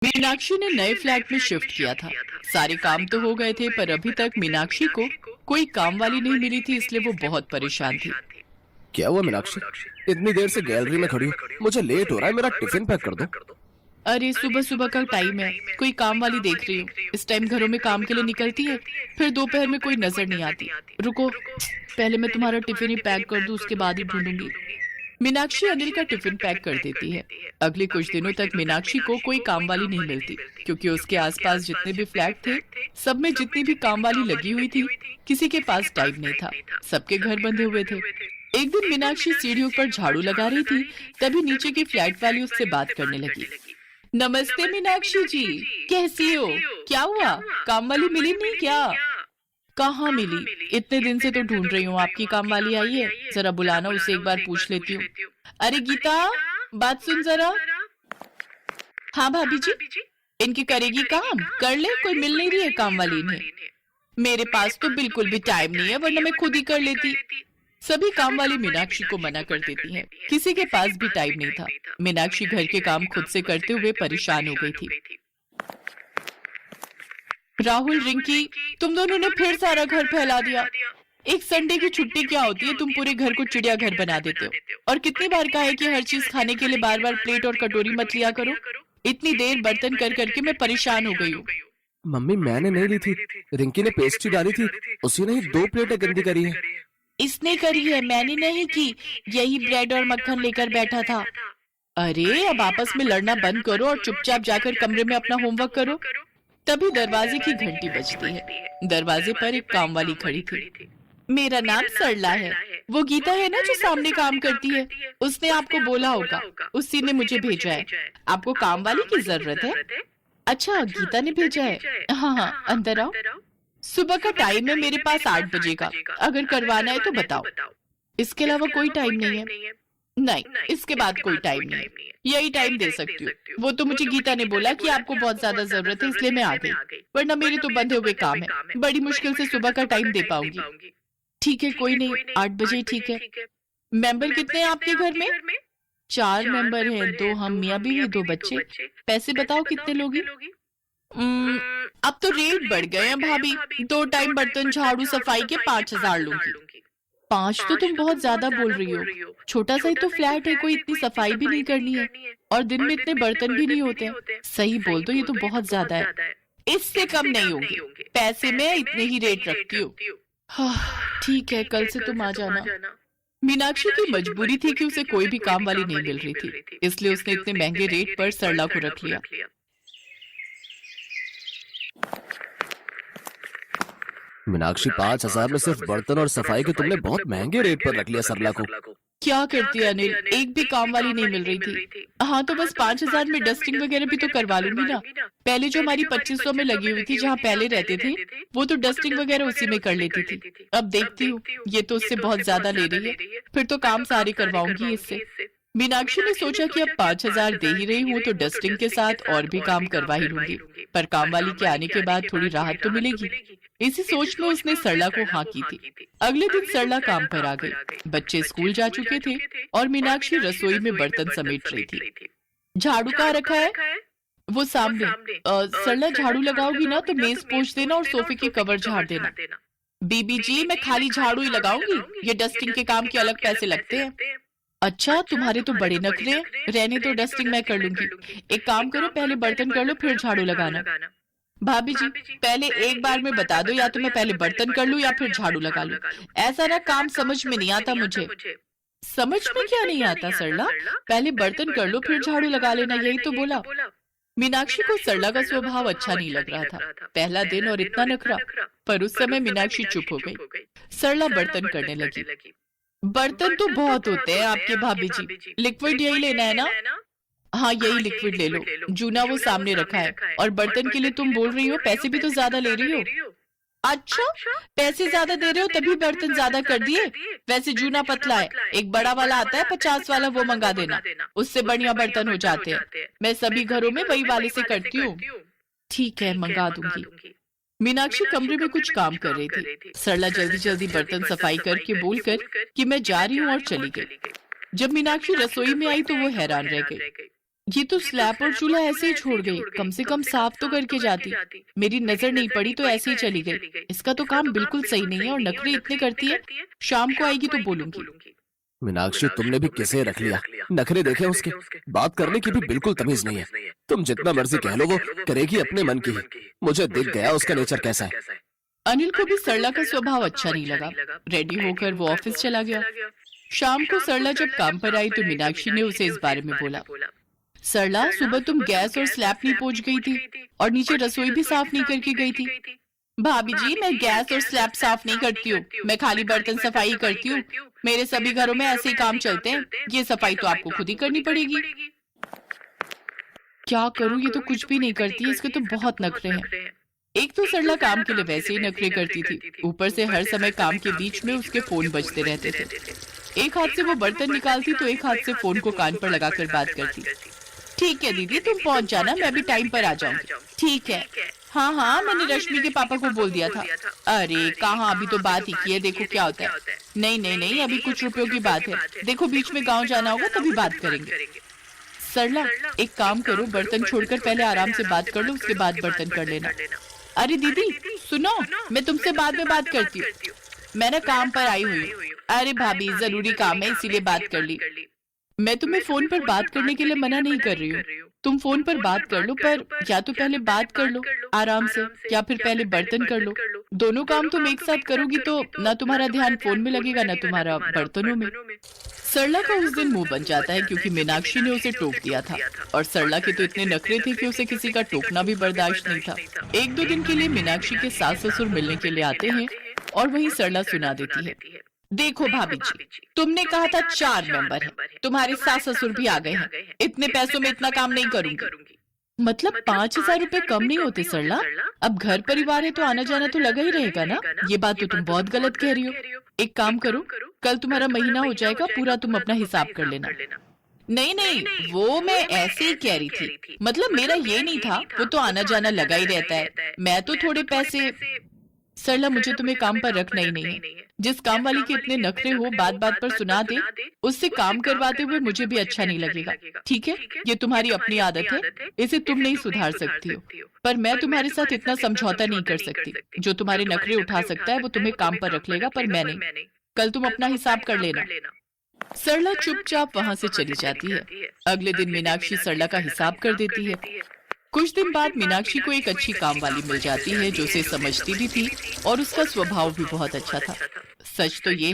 मीनाक्षी ने नए फ्लैट में शिफ्ट किया था। सारे काम तो हो गए थे, पर अभी तक मीनाक्षी को कोई काम वाली नहीं मिली थी, इसलिए वो बहुत परेशान थी। क्या हुआ मीनाक्षी? इतनी देर से गैलरी में खड़ी हूँ, मुझे लेट हो रहा है, मेरा टिफिन पैक कर दो। अरे सुबह सुबह का टाइम है, कोई काम वाली देख रही हूँ। इस टाइम घरों में काम के लिए निकलती है, फिर दोपहर में कोई नजर नहीं आती। रुको, पहले मैं तुम्हारा टिफिन ही पैक कर दूं, उसके बाद ही ढूंढूंगी। मीनाक्षी अनिल का टिफिन पैक कर देती है। अगले कुछ दिनों तक मीनाक्षी को कोई काम वाली नहीं मिलती, क्योंकि उसके आसपास जितने भी फ्लैट थे, सब में जितनी भी काम वाली लगी हुई थी, किसी के पास टाइम नहीं था। सबके घर बंधे हुए थे। एक दिन मीनाक्षी सीढ़ियों पर झाड़ू लगा रही थी, तभी नीचे की फ्लैट वाली उससे बात करने लगी। नमस्ते मीनाक्षी जी, कैसी हो? क्या हुआ, काम वाली मिली नहीं क्या? कहाँ मिली? इतने दिन से तो ढूंढ रही हूँ। आपकी काम वाली आई है? जरा बुलाना, उसे एक बार पूछ लेती हूँ। अरे गीता, बात सुन जरा। हाँ भाभी जी, इनकी करेगी काम? कर ले, कोई मिल नहीं रही है काम वाली इन्हें। मेरे पास तो बिल्कुल भी टाइम नहीं है, वरना मैं खुद ही कर लेती। सभी काम वाली मीनाक्षी को मना कर देती हैं। किसी के पास भी टाइम नहीं था। मीनाक्षी घर के काम खुद से करते हुए परेशान हो गई थी। राहुल, रिंकी, तुम दोनों ने फिर सारा घर फैला दिया। एक संडे की छुट्टी क्या होती है, तुम पूरे घर को चिड़ियाघर बना देते हो। और कितनी बार कहा है कि हर चीज खाने के लिए बार बार प्लेट और कटोरी मत लिया करो। इतनी देर बर्तन कर करके मैं परेशान हो गई हूँ। मम्मी, मैंने नहीं ली थी, रिंकी ने पेस्ट्री डाली थी, उसी ने ही 2 प्लेटें गंदी करी है। इसने करी है, मैंने नहीं की। यही ब्रेड और मक्खन लेकर बैठा था। अरे अब आपस में लड़ना बंद करो और चुपचाप जाकर कमरे में अपना होमवर्क करो। तभी दरवाजे की घंटी बजती है। दरवाजे पर एक काम वाली खड़ी थी। मेरा नाम सरला है। वो गीता है ना जो सामने काम करती है, उसने आपको बोला होगा, उसी ने मुझे भेजा है। आपको काम वाली की जरूरत है? अच्छा, गीता ने भेजा है। हाँ हाँ, अंदर आओ। सुबह का टाइम है, मेरे पास 8 बजे का। अगर करवाना है तो बताओ। इसके अलावा कोई टाइम नहीं है? नहीं, इसके बाद कोई टाइम नहीं है। यही टाइम दे सकती हूँ। वो तो मुझे गीता ने बोला कि आपको बहुत ज्यादा जरूरत है, इसलिए मैं आ गई, वरना मेरे तो बंधे हुए काम है। बड़ी मुश्किल से सुबह का टाइम दे पाऊंगी। ठीक है, कोई नहीं, 8 बजे ठीक है। मेंबर कितने हैं आपके घर में? 4 मेंबर हैं, 2 हम, मियाँ बीवी, 2 बच्चे। पैसे बताओ कितने लोगी? अब तो रेट बढ़ गए हैं भाभी। 2 टाइम बर्तन झाड़ू सफाई के 5,000 लूंगी। 5 तो तुम बहुत ज्यादा बोल रही हो। छोटा सा ही तो फ्लैट है, कोई इतनी सफाई भी नहीं करनी है, और दिन में इतने बर्तन भी नहीं होते। सही बोल दो, ये तो बहुत ज्यादा है। इससे कम नहीं होंगे। पैसे में इतने ही रेट रखती हूँ। हाँ, ठीक है, कल से तुम आ जाना। मीनाक्षी की मजबूरी थी कि उसे कोई भी काम वाली नहीं मिल रही थी, इसलिए उसने इतने महंगे रेट पर सरला को रख लिया। मीनाक्षी, 5,000 में सिर्फ बर्तन और सफाई के तुमने बहुत महंगे रेट पर रख लिया सरला को। क्या करती है अनिल, एक भी काम वाली नहीं मिल रही थी। हाँ तो बस 5,000 में डस्टिंग वगैरह भी तो करवा लूंगी ना। पहले जो हमारी 2500 में लगी हुई थी, जहाँ पहले रहते थे, वो तो डस्टिंग वगैरह उसी में कर लेती थी। अब देखती हूँ, ये तो उससे बहुत ज्यादा ले रही है, फिर तो काम सारे करवाऊंगी इससे। मीनाक्षी ने सोचा कि अब 5,000 दे ही रही हूँ तो डस्टिंग के साथ और भी काम करवा ही लूंगी, पर काम वाली के आने के बाद थोड़ी राहत तो मिलेगी। इसी सोच में उसने सरला को हाँ की थी। अगले दिन सरला काम पर आ गई। बच्चे स्कूल जा चुके थे और मीनाक्षी रसोई में बर्तन समेट रही थी। झाड़ू कहाँ रखा है? वो सामने। सरला, झाड़ू लगाओगी ना तो मेज पोंछ देना और सोफे के कवर झाड़ देना। बीबी जी, मैं खाली झाड़ू ही लगाऊंगी, ये डस्टिंग के काम के अलग पैसे लगते हैं। अच्छा, तुम्हारे तो बड़े नखरे हैं। रहने दो, डस्टिंग मैं कर लूंगी। एक काम करो, पहले बर्तन कर लो फिर झाड़ू लगाना। भाभी जी, पहले एक बार में बता दो, या तो मैं पहले बर्तन कर लूं या फिर झाड़ू लगा लूं। ऐसा ना काम समझ में नहीं आता मुझे। समझ में क्या नहीं आता सरला? पहले बर्तन कर लो फिर झाड़ू लगा लेना, यही तो बोला। मीनाक्षी को सरला का स्वभाव अच्छा नहीं लग रहा था। पहला दिन और इतना नखरा। पर उस समय मीनाक्षी चुप हो गई। सरला बर्तन करने लगी। बर्तन तो बहुत होते हैं आपके भाभी जी, लिक्विड यही लेना है ना? हाँ, यही लिक्विड ले लो। जूना वो सामने रखा है। और बर्तन के लिए तुम बोल रही हो, पैसे भी तो ज्यादा ले रही हो। अच्छा, पैसे ज्यादा दे रहे हो तभी बर्तन ज्यादा कर दिए। वैसे जूना पतला है, एक बड़ा वाला आता है 50 वाला, वो मंगा देना, उससे बढ़िया बर्तन हो जाते हैं। मैं सभी घरों में वही वाले से करती हूँ। ठीक है, मंगा दूंगी। मीनाक्षी कमरे में कुछ काम कर रही थी। सरला जल्दी जल्दी बर्तन सफाई करके बोलकर कि मैं जा रही हूँ और चली गई। जब मीनाक्षी रसोई में आई तो वो हैरान रह गई। ये तो स्लैब और चूल्हा ऐसे ही छोड़ गई, कम से कम साफ तो करके जाती। मेरी नजर नहीं पड़ी तो ऐसे ही चली गई। इसका तो काम बिल्कुल सही नहीं है और नखरे इतने करती है। शाम को आएगी तो बोलूंगी। मीनाक्षी, तुमने भी किसे रख लिया? नखरे देखे उसके, बात करने की भी बिल्कुल तमीज नहीं है। तुम जितना मर्जी कह लो, वो करेगी अपने मन की ही। मुझे दिख गया उसका नेचर कैसा है। अनिल को भी सरला का स्वभाव अच्छा नहीं लगा। रेडी होकर वो ऑफिस चला गया। शाम को सरला जब काम पर आई तो मीनाक्षी ने उसे इस बारे में बोला। सरला, सुबह तुम गैस और स्लैब नहीं पहुंच गई थी और नीचे रसोई भी साफ नहीं करके गई थी। भाभी जी, मैं गैस और स्लैब साफ नहीं करती हूँ, मैं खाली बर्तन सफाई करती हूँ। मेरे सभी घरों में ऐसे ही काम चलते हैं। ये सफाई तो आपको खुद ही करनी पड़ेगी। क्या करूँ, ये तो कुछ भी नहीं करती, इसके तो बहुत नखरे हैं। एक तो सरला काम के लिए वैसे ही नखरे करती थी, ऊपर से हर समय काम के बीच में उसके फोन बजते रहते थे। एक हाथ से वो बर्तन निकालती तो एक हाथ से फोन को कान पर लगाकर बात करती। ठीक है दीदी, तुम पहुंच जाना, मैं भी टाइम पर आ जाऊंगी। ठीक है। हाँ हाँ, मैंने रश्मि के पापा को बोल दिया था। अरे कहाँ, अभी तो बात ही की है, देखो क्या होता है। नहीं नहीं नहीं, अभी कुछ रुपयों की बात है, देखो बीच में गाँव जाना होगा तभी बात करेंगे। सरला, एक काम करो, बर्तन छोड़कर पहले आराम से बात कर लो, उसके बाद बर्तन कर लेना। अरे दीदी सुनो, मैं तुमसे बाद में बात करती हूँ, मैं ना काम पर आई हुई हूँ। अरे भाभी, जरूरी काम है इसीलिए बात कर ली। मैं तुम्हें फोन पर बात करने के लिए मना नहीं कर रही हूँ, तुम फोन पर बात कर लो, पर या तो पहले बात कर लो आराम से या फिर पहले बर्तन कर लो। दोनों काम तुम एक साथ करोगी तो ना तुम्हारा ध्यान फोन में लगेगा ना तुम्हारा बर्तनों में। सरला का उस दिन मुंह बन जाता है क्योंकि मीनाक्षी ने उसे टोक दिया था और सरला के तो इतने नखरे थे कि उसे किसी का टोकना भी बर्दाश्त नहीं था। एक दो दिन के लिए मीनाक्षी के सास ससुर मिलने के लिए आते हैं और वहीं सरला सुना देती है। देखो भाभी जी, तुमने कहा था 4 मेंबर हैं, तुम्हारे सास ससुर भी आ गए हैं, इतने पैसों में इतना काम नहीं करूंगी। मतलब 5,000 रुपए कम नहीं होते सरला? अब घर परिवार है तो आना जाना तो लगा ही रहेगा ना। ये बात तो तुम बहुत गलत कह रही हो। एक काम करो, कल तुम्हारा महीना हो जाएगा पूरा, तुम अपना हिसाब कर लेना। नहीं नहीं, वो मैं ऐसे ही कह रही थी, मतलब मेरा ये नहीं था, वो तो आना जाना लगा ही रहता है, मैं तो थोड़े पैसे। सरला, मुझे तुम्हें काम पर रखना ही नहीं है। जिस काम वाली के इतने नखरे हो, बात बात पर सुना दे, उससे काम करवाते हुए मुझे भी अच्छा नहीं लगेगा। ठीक है, ये तुम्हारी अपनी आदत है, इसे तुम नहीं सुधार सकती हो, पर मैं तुम्हारे साथ इतना समझौता नहीं कर सकती। जो तुम्हारे नखरे उठा सकता है वो तुम्हें काम पर रख लेगा, पर मैं नहीं। कल तुम अपना हिसाब कर लेना। सरला चुपचाप वहाँ से चली जाती है। अगले दिन मीनाक्षी सरला का हिसाब कर देती है। कुछ दिन बाद मीनाक्षी को एक अच्छी काम वाली मिल जाती है जो उसे समझती भी थी और उसका स्वभाव भी बहुत अच्छा था। सच तो ये